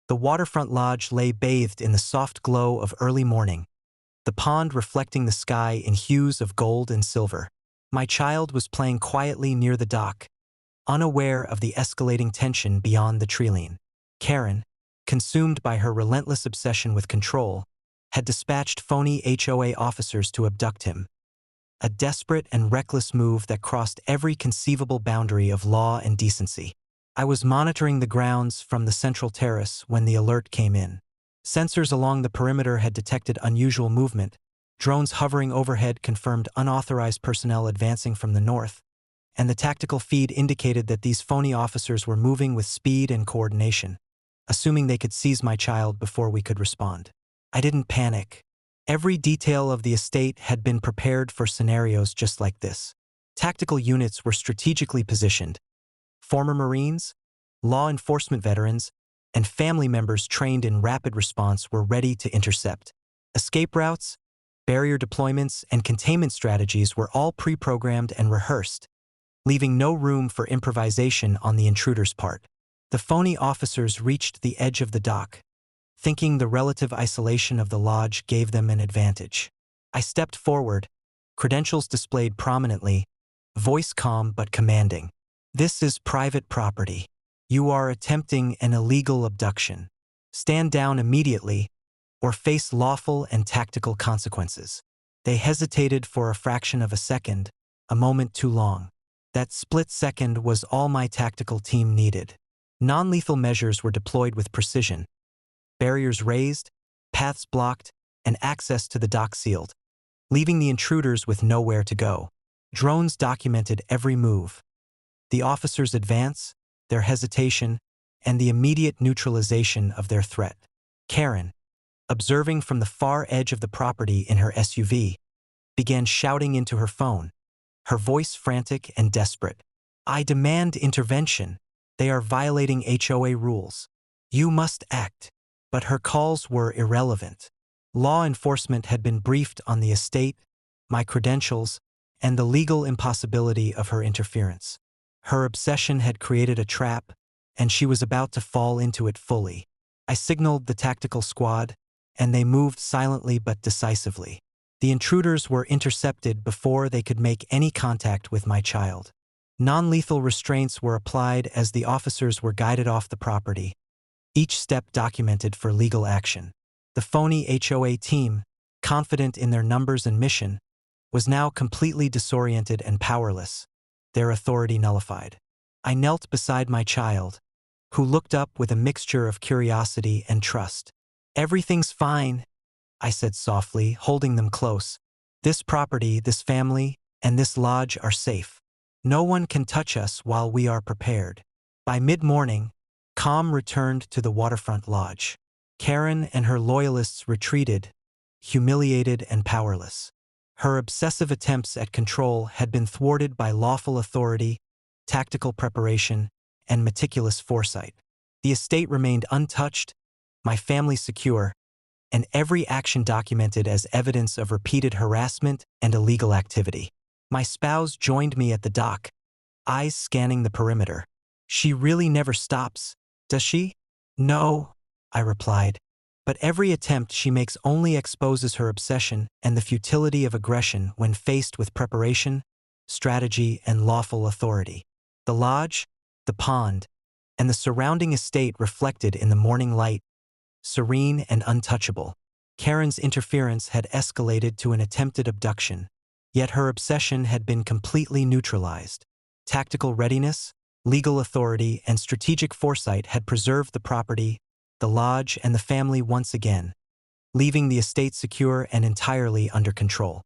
The waterfront lodge lay bathed in the soft glow of early morning, the pond reflecting the sky in hues of gold and silver. My child was playing quietly near the dock, unaware of the escalating tension beyond the treeline. Karen, consumed by her relentless obsession with control, had dispatched phony HOA officers to abduct him. A desperate and reckless move that crossed every conceivable boundary of law and decency. I was monitoring the grounds from the central terrace when the alert came in. Sensors along the perimeter had detected unusual movement. Drones hovering overhead confirmed unauthorized personnel advancing from the north, and the tactical feed indicated that these phony officers were moving with speed and coordination, assuming they could seize my child before we could respond. I didn't panic. Every detail of the estate had been prepared for scenarios just like this. Tactical units were strategically positioned. Former Marines, law enforcement veterans, and family members trained in rapid response were ready to intercept. Escape routes, barrier deployments, and containment strategies were all pre-programmed and rehearsed, leaving no room for improvisation on the intruder's part. The phony officers reached the edge of the dock, thinking the relative isolation of the lodge gave them an advantage. I stepped forward, credentials displayed prominently, voice calm but commanding. "This is private property. You are attempting an illegal abduction. Stand down immediately or face lawful and tactical consequences." They hesitated for a fraction of a second, a moment too long. That split second was all my tactical team needed. Non-lethal measures were deployed with precision. Barriers raised, paths blocked, and access to the dock sealed, leaving the intruders with nowhere to go. Drones documented every move. The officers' advance, their hesitation, and the immediate neutralization of their threat. Karen, observing from the far edge of the property in her SUV, began shouting into her phone, her voice frantic and desperate. "I demand intervention. They are violating HOA rules. You must act." But her calls were irrelevant. Law enforcement had been briefed on the estate, my credentials, and the legal impossibility of her interference. Her obsession had created a trap, and she was about to fall into it fully. I signaled the tactical squad, and they moved silently but decisively. The intruders were intercepted before they could make any contact with my child. Non-lethal restraints were applied as the officers were guided off the property, each step documented for legal action. The phony HOA team, confident in their numbers and mission, was now completely disoriented and powerless, their authority nullified. I knelt beside my child, who looked up with a mixture of curiosity and trust. "Everything's fine," I said softly, holding them close. "This property, this family, and this lodge are safe. No one can touch us while we are prepared." By mid-morning, calm returned to the waterfront lodge. Karen and her loyalists retreated, humiliated and powerless. Her obsessive attempts at control had been thwarted by lawful authority, tactical preparation, and meticulous foresight. The estate remained untouched, my family secure, and every action documented as evidence of repeated harassment and illegal activity. My spouse joined me at the dock, eyes scanning the perimeter. "She really never stops, does she?" "No," I replied. "But every attempt she makes only exposes her obsession and the futility of aggression when faced with preparation, strategy, and lawful authority." The lodge, the pond, and the surrounding estate reflected in the morning light, serene and untouchable. Karen's interference had escalated to an attempted abduction, yet her obsession had been completely neutralized. Tactical readiness, legal authority, and strategic foresight had preserved the property, the lodge, and the family once again, leaving the estate secure and entirely under control.